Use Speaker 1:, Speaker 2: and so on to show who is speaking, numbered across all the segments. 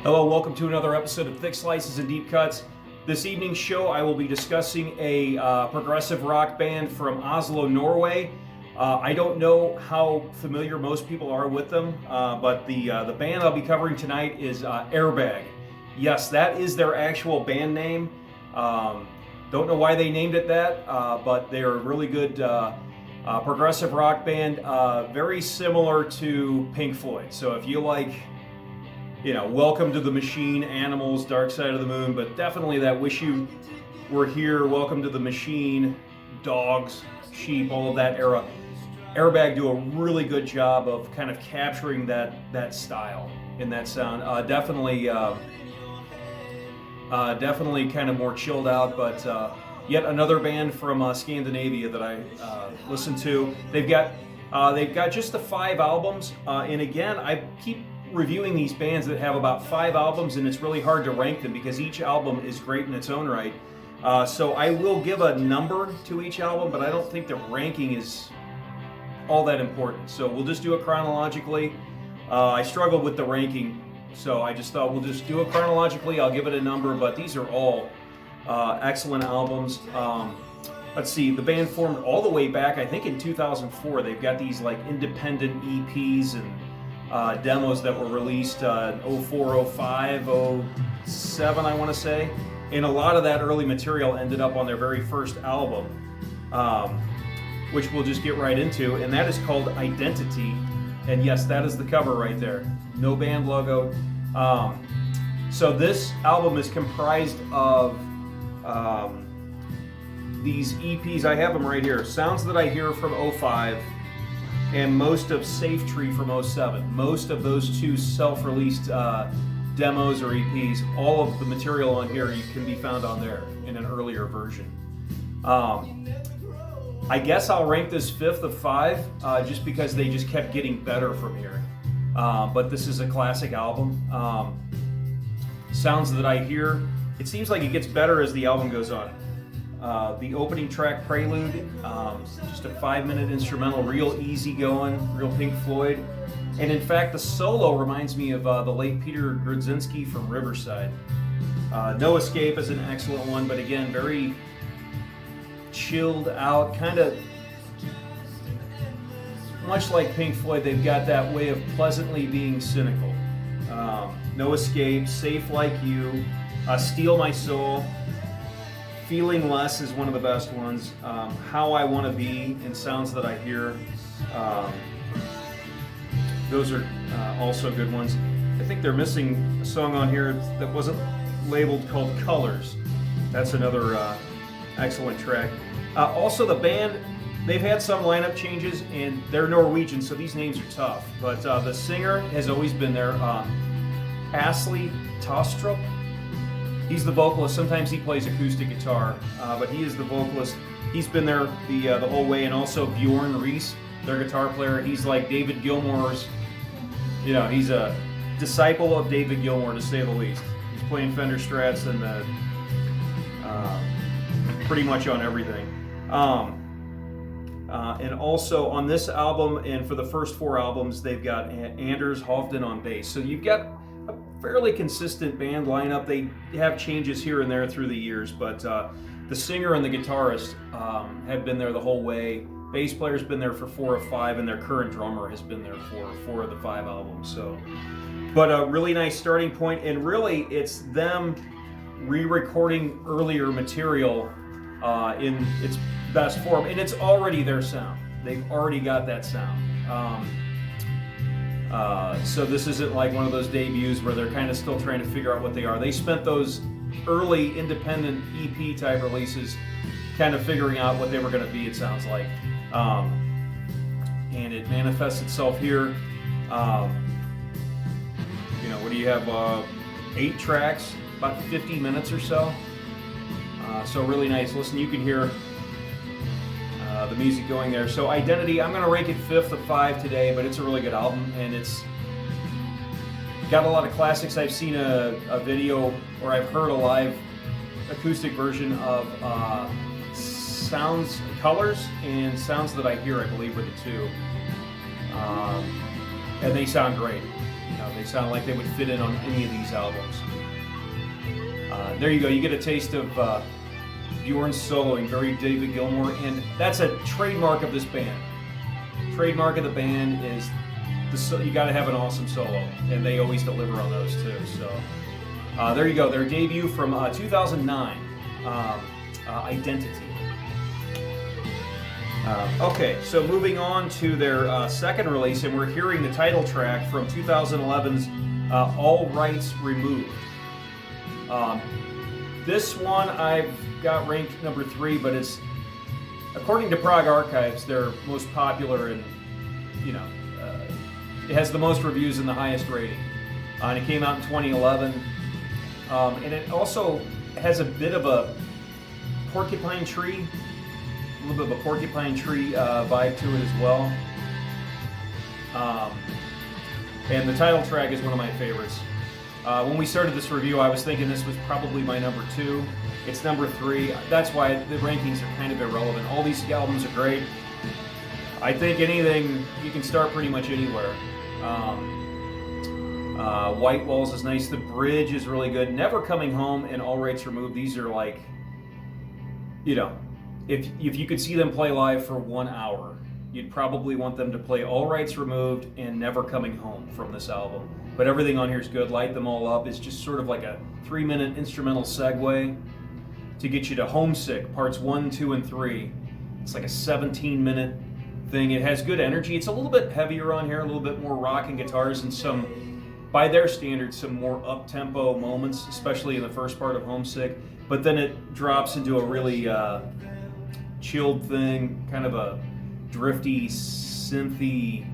Speaker 1: Hello, welcome to another episode of Thick Slices and Deep Cuts. This evening's show, I will be discussing a progressive rock band from Oslo, Norway. I don't know how familiar most people are with them, but the band I'll be covering tonight is AIRBAG. Yes, that is their actual band name. Don't know why they named it that, but they're a really good progressive rock band, very similar to Pink Floyd. So if you like, Welcome to the Machine, Animals, Dark Side of the Moon, but definitely that Wish You Were Here, Welcome to the Machine, Dogs, Sheep, all of that era. AIRBAG do a really good job of kind of capturing that style in that sound. Definitely kind of more chilled out, but yet another band from Scandinavia that I listen to. They've got just the 5 albums, and again, I keep reviewing these bands that have about 5 albums, and it's really hard to rank them because each album is great in its own right. So I will give a number to each album, but I don't think the ranking is all that important. So we'll just do it chronologically. I struggled with the ranking, so I just thought we'll just do it chronologically. I'll give it a number, but these are all excellent albums. Let's see, the band formed all the way back, I think in 2004. They've got these like independent EPs and demos that were released 04, 05, 07, I want to say. And a lot of that early material ended up on their very first album, which we'll just get right into, and that is called Identity. And yes, that is the cover right there. No band logo. So this album is comprised of these EPs. I have them right here. Sounds That I Hear from 05. And most of Safe Tree from 07. Most of those 2 self-released demos or EPs, all of the material on here can be found on there in an earlier version. I guess I'll rank this 5th of 5 just because they just kept getting better from here. But this is a classic album. Sounds That I Hear, it seems like it gets better as the album goes on. The opening track, Prelude, just a 5-minute instrumental, real easy going, real Pink Floyd. And in fact, the solo reminds me of the late Peter Grudzinski from Riverside. No Escape is an excellent one, but again, very chilled out, kind of much like Pink Floyd. They've got that way of pleasantly being cynical. No Escape, Safe Like You, Steal My Soul, Feeling Less is one of the best ones. How I Want to Be and Sounds That I Hear. Those are also good ones. I think they're missing a song on here that wasn't labeled called Colors. That's another excellent track. Also the band, they've had some lineup changes, and they're Norwegian, so these names are tough. But the singer has always been there. Asli Tostrup. He's the vocalist. Sometimes he plays acoustic guitar, but he is the vocalist. He's been there the whole way, and also Bjorn Reese, their guitar player. He's like David Gilmour's, he's a disciple of David Gilmour, to say the least. He's playing Fender Strats and pretty much on everything. And also on this album, and for the first 4 albums, they've got Anders Hovden on bass. So you've got a fairly consistent band lineup. They have changes here and there through the years, but the singer and the guitarist have been there the whole way. Bass player's been there for 4 of 5, and their current drummer has been there for 4 of the 5 albums. But a really nice starting point, and really it's them re-recording earlier material in its best form, and it's already their sound. They've already got that sound. So this isn't like one of those debuts where they're kind of still trying to figure out what they are. They spent those early independent EP type releases kind of figuring out what they were going to be, it sounds like. And it manifests itself here. What do you have? 8 tracks, about 50 minutes or so. So really nice. Listen, you can hear the music going there. So Identity, I'm going to rank it 5th of 5 today, but it's a really good album, and it's got a lot of classics. I've seen a video, or I've heard a live acoustic version of Colors and Sounds That I Hear, I believe, are the 2. And they sound great. They sound like they would fit in on any of these albums. There you go. You get a taste of Bjorn's soloing, very David Gilmour, and that's a trademark of this band. Trademark of the band is you got to have an awesome solo, and they always deliver on those too. So there you go. Their debut from 2009, Identity. Okay, so moving on to their second release, and we're hearing the title track from 2011's All Rights Removed. This one I've got ranked number 3, but it's, according to Prog Archives, their most popular, and it has the most reviews and the highest rating. And it came out in 2011, and it also has a bit of a Porcupine Tree. A little bit of a Porcupine Tree vibe to it as well. And the title track is one of my favorites. When we started this review, I was thinking this was probably my number 2. It's number 3. That's why the rankings are kind of irrelevant. All these albums are great. I think anything, you can start pretty much anywhere. White Walls is nice. The Bridge is really good. Never Coming Home and All Rights Removed, these are like, if you could see them play live for 1 hour, you'd probably want them to play All Rights Removed and Never Coming Home from this album. But everything on here is good. Light Them All Up is just sort of like a 3-minute instrumental segue to get you to Homesick, parts 1, 2, and 3. It's like a 17-minute thing. It has good energy. It's a little bit heavier on here, a little bit more rock and guitars, and some, by their standards, some more up-tempo moments, especially in the first part of Homesick. But then it drops into a really chilled thing, kind of a drifty, synthy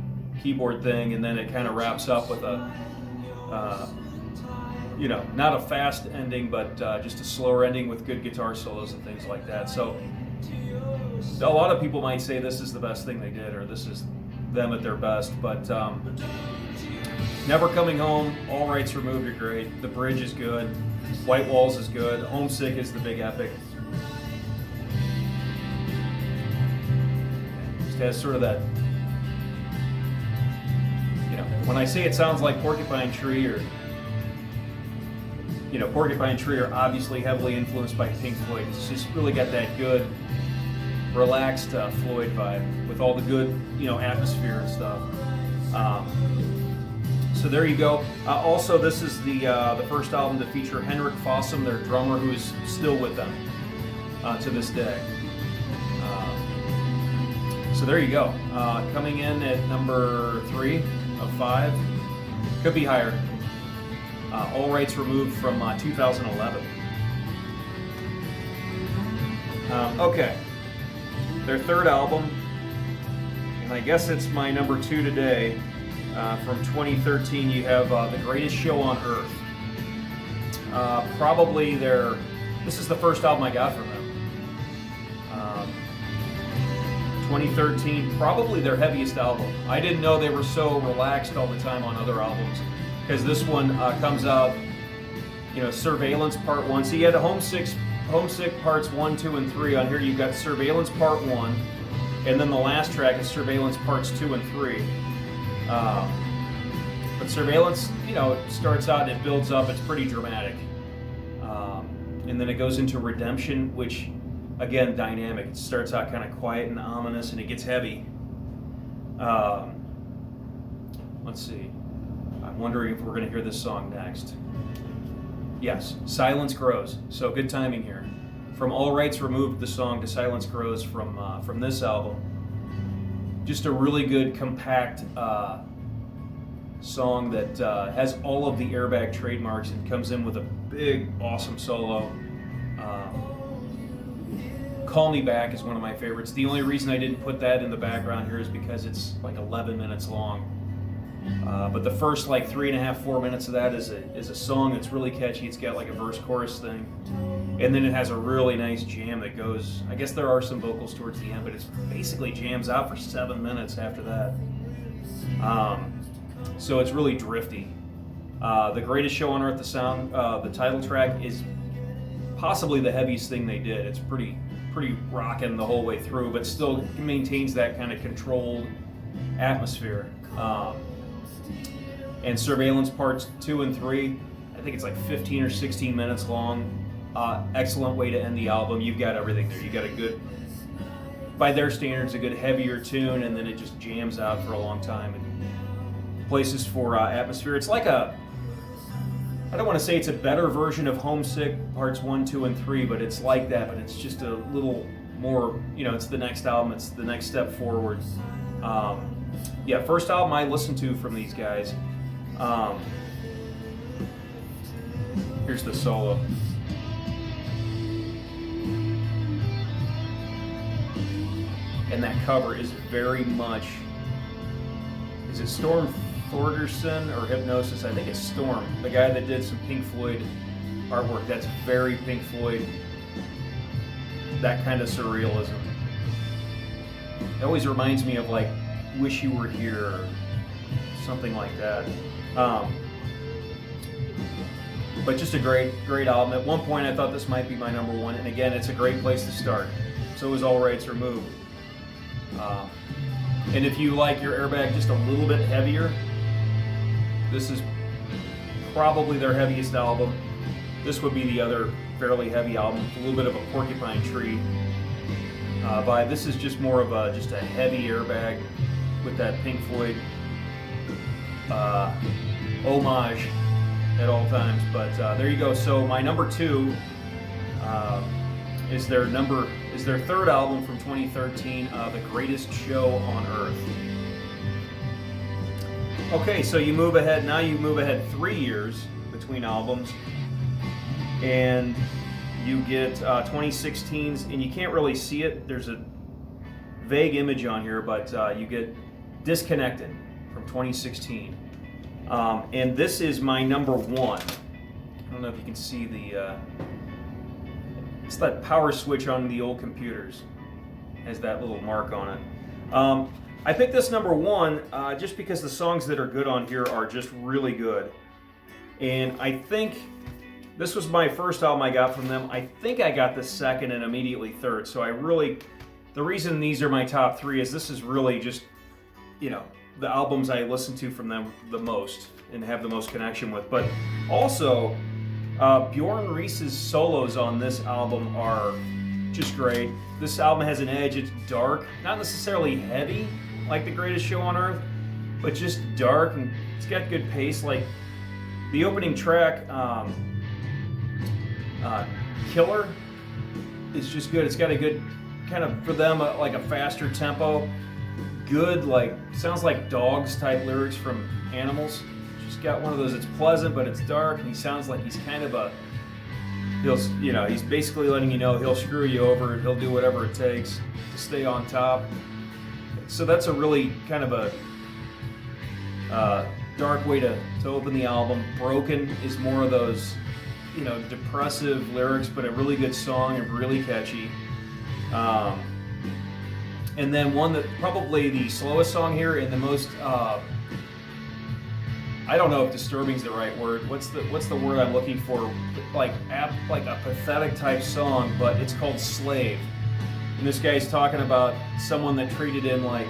Speaker 1: keyboard thing, and then it kind of wraps up with a, not a fast ending, but just a slower ending with good guitar solos and things like that. So a lot of people might say this is the best thing they did, or this is them at their best, but Never Coming Home, All Rights Removed are great. The Bridge is good. White Walls is good. Homesick is the big epic. Just has sort of that, when I say it sounds like Porcupine Tree, or Porcupine Tree are obviously heavily influenced by Pink Floyd. It's just really got that good, relaxed Floyd vibe with all the good, atmosphere and stuff. So there you go. Also, this is the first album to feature Henrik Fossum, their drummer, who is still with them to this day. So there you go. Coming in at number 3 of 5, could be higher. All Rights Removed from 2011. Okay, their third album, and I guess it's my number 2 today. From 2013, you have The Greatest Show on Earth. Probably this is the first album I got from them. 2013, probably their heaviest album. I didn't know they were so relaxed all the time on other albums, because this one comes out, Surveillance Part 1. So you had Homesick Parts 1, 2, and 3. On here you've got Surveillance Part 1, and then the last track is Surveillance Parts 2 and 3. But Surveillance, it starts out and it builds up. It's pretty dramatic. And then it goes into Redemption, which, again, dynamic. It starts out kind of quiet and ominous, and it gets heavy. Let's see. I'm wondering if we're going to hear this song next. Yes, Silence Grows. So good timing here. From All Rights Removed, the song to Silence Grows from this album. Just a really good, compact song that has all of the Airbag trademarks and comes in with a big, awesome solo. Call Me Back is one of my favorites. The only reason I didn't put that in the background here is because it's like 11 minutes long. But the first 3.5, 4 minutes of that is a song that's really catchy. It's got like a verse-chorus thing. And then it has a really nice jam that goes, I guess there are some vocals towards the end, but it's basically jams out for 7 minutes after that. So it's really drifty. The Greatest Show on Earth, the title track, is possibly the heaviest thing they did. It's pretty rocking the whole way through, but still maintains that kind of controlled atmosphere. And Surveillance Parts 2 and 3, I think it's like 15 or 16 minutes long. Excellent way to end the album. You've got everything there. You got a good, by their standards, a good heavier tune, and then it just jams out for a long time and places for atmosphere. It's like a, I don't want to say it's a better version of Homesick Parts 1, 2, and 3, but it's like that, but it's just a little more, you know, it's the next album, it's the next step forward. Yeah, first album I listened to from these guys. Here's the solo. And that cover is very much, is it Storm Thorgerson or Hypnosis? I think it's Storm, the guy that did some Pink Floyd artwork. That's very Pink Floyd, that kind of surrealism. It always reminds me of like Wish You Were Here or something like that. But just a great album. At one point I thought this might be my number one, and again, it's a great place to start. So is All Rights Removed. And if you like your Airbag just a little bit heavier, this is probably their heaviest album. This would be the other fairly heavy album, a little bit of a Porcupine Tree vibe. This is just more of just a heavy Airbag with that Pink Floyd homage at all times. But there you go. So my number two is their third album from 2013, The Greatest Show on Earth. Okay, so you move ahead. Now you move ahead 3 years between albums, and you get 2016's, and you can't really see it. There's a vague image on here, but you get Disconnected from 2016. And this is my number one. I don't know if you can see the, it's that power switch on the old computers. It has that little mark on it. I picked this number one just because the songs that are good on here are just really good. And I think this was my first album I got from them. I think I got the second and immediately third. So the reason these are my top three is this is really just, you know, the albums I listen to from them the most and have the most connection with. But also, Bjorn Reese's solos on this album are just great. This album has an edge. It's dark, not necessarily heavy like The Greatest Show on Earth, but just dark, and it's got good pace. Like the opening track, Killer, is just good. It's got a good kind of, for them, like a faster tempo. Good, like, sounds like Dogs type lyrics from Animals. Just got one of those, it's pleasant, but it's dark, and he sounds like he's kind of he's basically letting you know he'll screw you over, he'll do whatever it takes to stay on top. So that's a really kind of a dark way to open the album. Broken is more of those, you know, depressive lyrics, but a really good song and really catchy. And then one that probably the slowest song here and the most, I don't know if disturbing is the right word. What's the word I'm looking for? Like a pathetic type song, but it's called Slave. And this guy's talking about someone that treated him like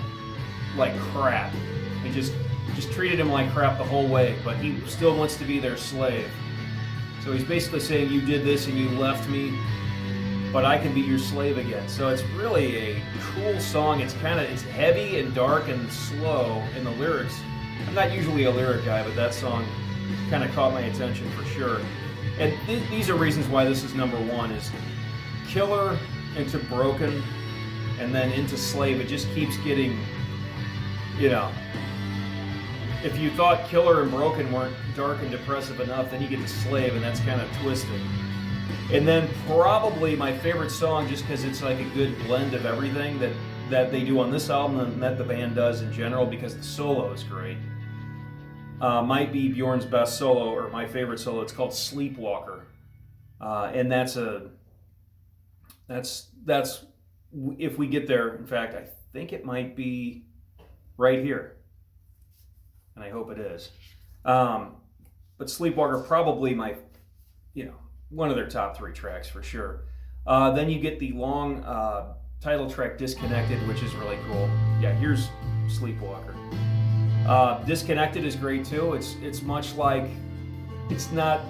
Speaker 1: crap. He just treated him like crap the whole way, but he still wants to be their slave. So he's basically saying, you did this and you left me, but I can be your slave again. So it's really a cool song. It's heavy and dark and slow in the lyrics. I'm not usually a lyric guy, but that song kind of caught my attention for sure. And these are reasons why this is number one, is Killer into Broken and then into Slave. It just keeps getting, you know, if you thought Killer and Broken weren't dark and depressive enough, then you get to Slave, and that's kind of twisted. And then probably my favorite song, just because it's like a good blend of everything that they do on this album and that the band does in general, because the solo is great, might be Bjorn's best solo, or my favorite solo. It's called Sleepwalker. And that's if we get there. In fact, I think it might be right here, and I hope it is. But Sleepwalker, probably my, one of their top three tracks for sure. Then you get the long title track, Disconnected, which is really cool. Yeah, here's Sleepwalker. Disconnected is great too. It's much like, it's not,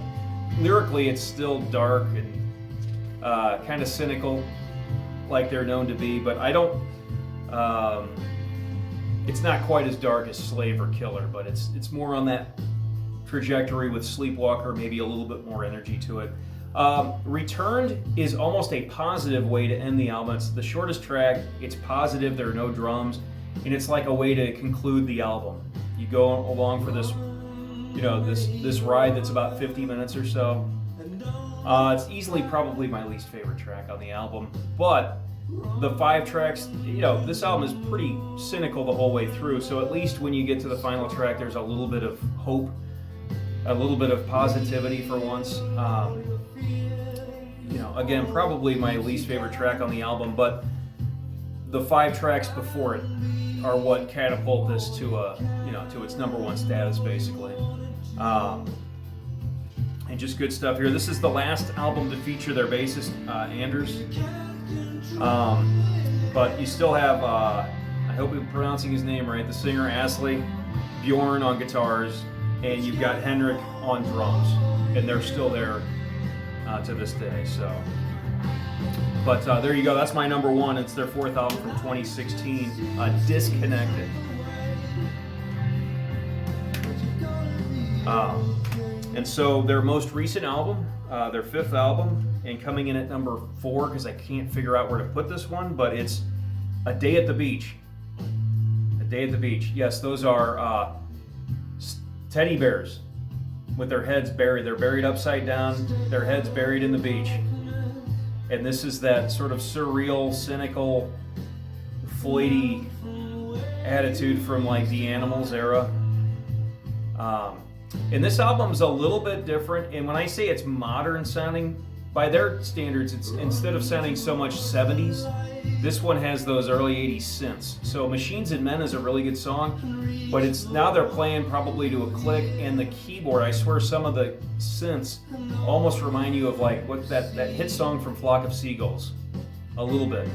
Speaker 1: lyrically it's still dark and kind of cynical like they're known to be, but I don't, it's not quite as dark as Slave or Killer, but it's more on that trajectory with Sleepwalker, maybe a little bit more energy to it. Returned is almost a positive way to end the album. It's the shortest track, it's positive, there are no drums, and it's like a way to conclude the album. You go along for this, you know, this ride that's about 50 minutes or so. It's easily probably my least favorite track on the album, but the 5 tracks, you know, this album is pretty cynical the whole way through, so at least when you get to the final track, there's a little bit of hope, a little bit of positivity for once. You know, again, probably my least favorite track on the album, but the 5 tracks before it are what catapult this to you know, to its #1 status, basically. And just good stuff here. This is the last album to feature their bassist, Anders. But you still have, I hope I'm pronouncing his name right, the singer Asli, Bjorn on guitars, and you've got Henrik on drums, and they're still there to this day. So, but there you go. That's my #1. It's their 4th album from 2016, Disconnected. And so their most recent album, their 5th album, and coming in at #4 because I can't figure out where to put this one, but it's A Day at the Beach. A Day at the Beach. Yes, those are teddy bears with their heads buried. They're buried upside down, their heads buried in the beach. And this is that sort of surreal, cynical, flighty attitude from like the Animals era. And this album's a little bit different, and when I say it's modern sounding, by their standards, it's instead of sounding so much 70s, this one has those early 80s synths. So Machines and Men is a really good song, but it's now they're playing probably to a click, and the keyboard, I swear some of the synths almost remind you of like what that hit song from Flock of Seagulls, a little bit,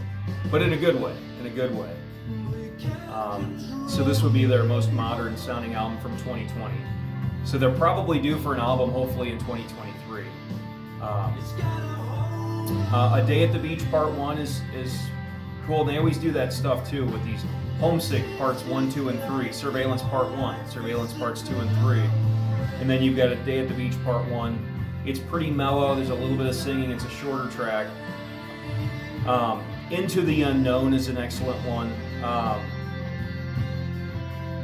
Speaker 1: but in a good way, So this would be their most modern sounding album from 2020. So they're probably due for an album, hopefully in 2023. A Day at the Beach Part 1 is cool. And they always do that stuff too with these Homesick Parts 1, 2, and 3, Surveillance Part 1, Surveillance Parts 2 and 3. And then you've got A Day at the Beach Part 1. It's pretty mellow, there's a little bit of singing, it's a shorter track. Into the Unknown is an excellent one.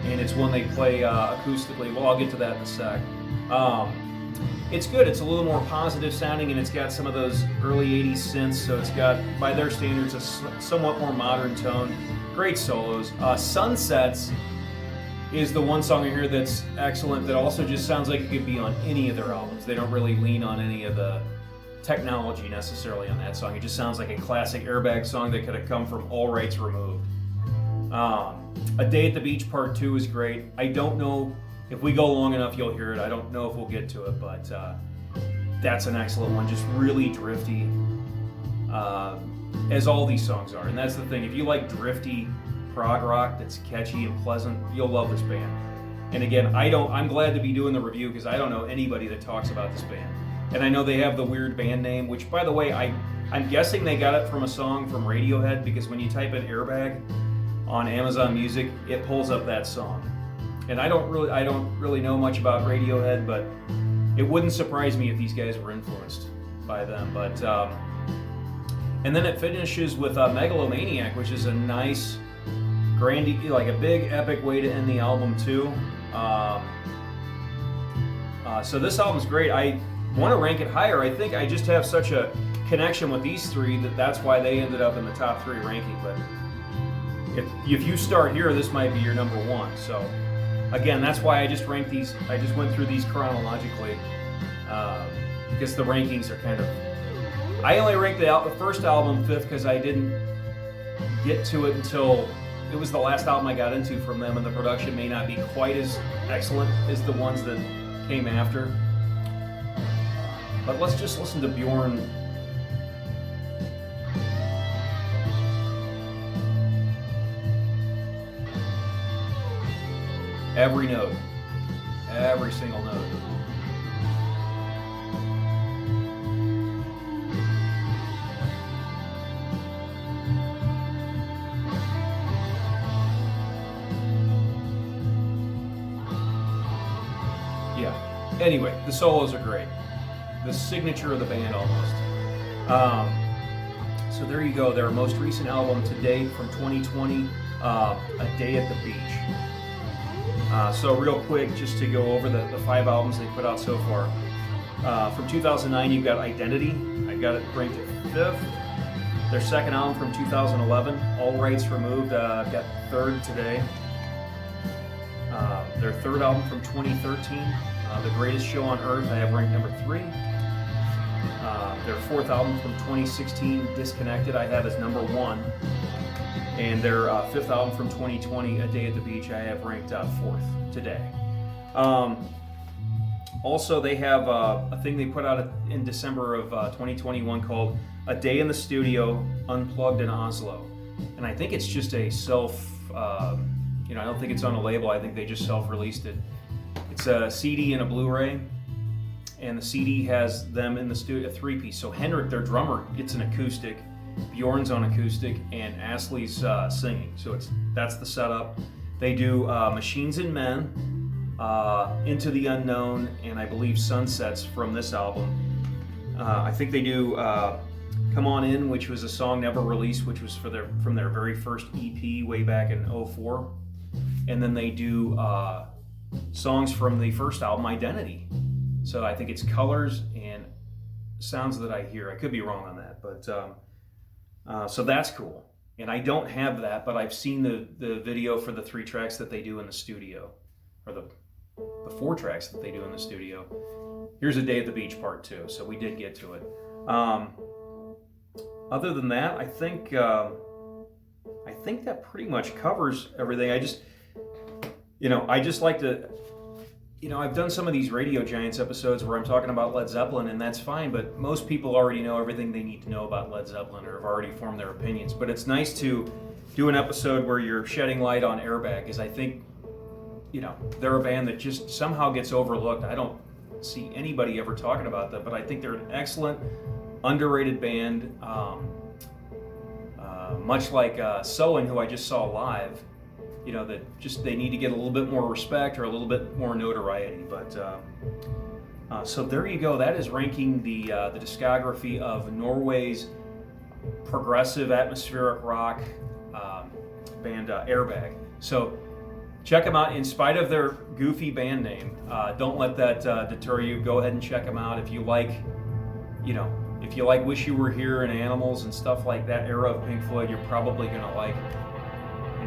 Speaker 1: And it's one they play acoustically. Well, I'll get to that in a sec. It's good. It's a little more positive sounding, and it's got some of those early 80s synths, so it's got, by their standards, a somewhat more modern tone. Great solos. Sunsets is the one song in here that's excellent, that also just sounds like it could be on any of their albums. They don't really lean on any of the technology necessarily on that song. It just sounds like a classic Airbag song that could have come from All Rights Removed. A Day at the Beach Part 2 is great. I don't know if we go long enough you'll hear it. I don't know if we'll get to it, but that's an excellent one. Just really drifty, as all these songs are. And that's the thing. If you like drifty prog rock that's catchy and pleasant, you'll love this band. And again, I'm glad to be doing the review because I don't know anybody that talks about this band. And I know they have the weird band name, which, by the way, I'm guessing they got it from a song from Radiohead, because when you type in Airbag on Amazon Music, it pulls up that song. And I don't really know much about Radiohead, but it wouldn't surprise me if these guys were influenced by them. But and then it finishes with Megalomaniac, which is a nice, like a big epic way to end the album too. So this album's great. I want to rank it higher. I think I just have such a connection with these three that's why they ended up in the top 3 ranking. But if you start here, this might be your #1. So again, that's why I just ranked these. I just went through these chronologically because the rankings are kind of. I only ranked the first album 5th because I didn't get to it until it was the last album I got into from them, and the production may not be quite as excellent as the ones that came after. But let's just listen to Bjorn. Every note. Every single note. Yeah. Anyway, the solos are great. The signature of the band almost. So there you go. Their most recent album to date from 2020, A Day at the Beach. So real quick, just to go over the 5 albums they put out so far. From 2009, you've got Identity. I got it ranked at 5th. Their second album from 2011, All Rights Removed, I've got 3rd today. Their third album from 2013, The Greatest Show on Earth, I have ranked number 3. Their 4th album from 2016, Disconnected, I have as number 1. And their 5th album from 2020, A Day at the Beach, I have ranked 4th today. Also, they have a thing they put out in December of 2021 called A Day in the Studio, Unplugged in Oslo. And I think it's just a I don't think it's on a label, I think they just self-released it. It's a CD and a Blu-ray, and the CD has them in the studio, a 3-piece. So Henrik, their drummer, gets an acoustic, Bjorn's on acoustic, and Astley's singing. So that's the setup. They do Machines and Men, Into the Unknown, and I believe Sunsets from this album. I think they do Come On In, which was a song never released, which was from their very first EP way back in 2004. And then they do songs from the first album, Identity. So I think it's Colors and Sounds That I Hear. I could be wrong on that, but so that's cool. And I don't have that, but I've seen the video for the 3 tracks that they do in the studio, or the 4 tracks that they do in the studio. Here's A Day at the Beach Part 2, so we did get to it. Other than that, I think that pretty much covers everything. I just like to, I've done some of these Radio Giants episodes where I'm talking about Led Zeppelin, and that's fine, but most people already know everything they need to know about Led Zeppelin or have already formed their opinions. But it's nice to do an episode where you're shedding light on AIRBAG, because I think, they're a band that just somehow gets overlooked. I don't see anybody ever talking about them, but I think they're an excellent, underrated band, much like Soen, who I just saw live. That just they need to get a little bit more respect or a little bit more notoriety. But so there you go. That is ranking the discography of Norway's progressive atmospheric rock band AIRBAG. So check them out. In spite of their goofy band name, don't let that deter you. Go ahead and check them out if you like. If you like Wish You Were Here and Animals and stuff like that era of Pink Floyd, you're probably gonna like it.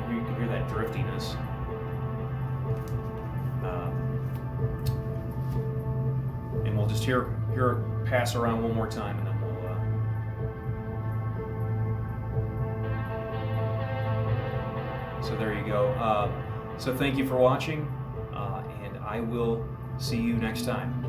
Speaker 1: You can hear that driftiness. And we'll just hear it pass around one more time, and then we'll. So there you go. So thank you for watching, and I will see you next time.